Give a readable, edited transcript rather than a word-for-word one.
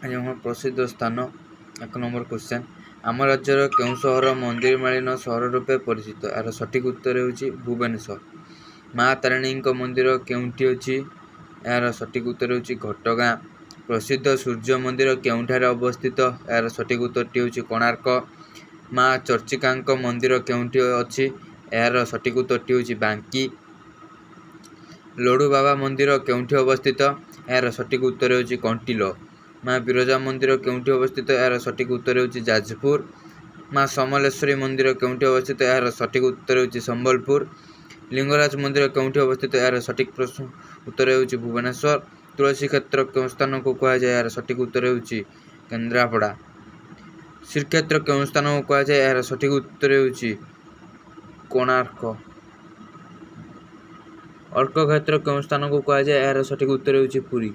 यहाँ प्रसिद्ध स्थान 1 नंबर क्वेश्चन आम राज्यर केउं सहर मंदिर मालिन सहर रूपे परिचित यार सठिक उत्तर होउछि भुवनेश्वर। माँ तारिणी मंदिर केउंठी अछि यार सठिक उत्तर होउछि घटगाँ। प्रसिद्ध सूर्य मंदिर केउंठारे अवस्थित यार सठिक उत्तरटी होउछि कोणार्क। माँ चर्चिका मंदिर केउंठी अछि यार सठिक उत्तरटी होउछि बांकी। लडू बाबा मंदिर केउंठी अवस्थित यार सठिक उत्तर होउछि कंटिलो। माँ बिरजा मंदिर केउंठी अवस्थित यार सठिक उत्तर होउछि जाजपुर। माँ समलेश्वरी मंदिर केउंठी अवस्थित यार सठिक उत्तर होउछि संबलपुर। लिंगराज मंदिर केउंठी अवस्थित यार सठिक उत्तर होउछि भुवनेश्वर। तुलसी क्षेत्र केउं स्थान को कहा जाय यार सठिक उत्तर होउछि केन्द्रापड़ा। श्रीक्षेत्र केउं स्थान को कहा जाय यार सठिक उत्तर होउछि कोणार्क। अर्क क्षेत्र केउं स्थान को कहा जाय यार सठिक उत्तर होउछि पुरी।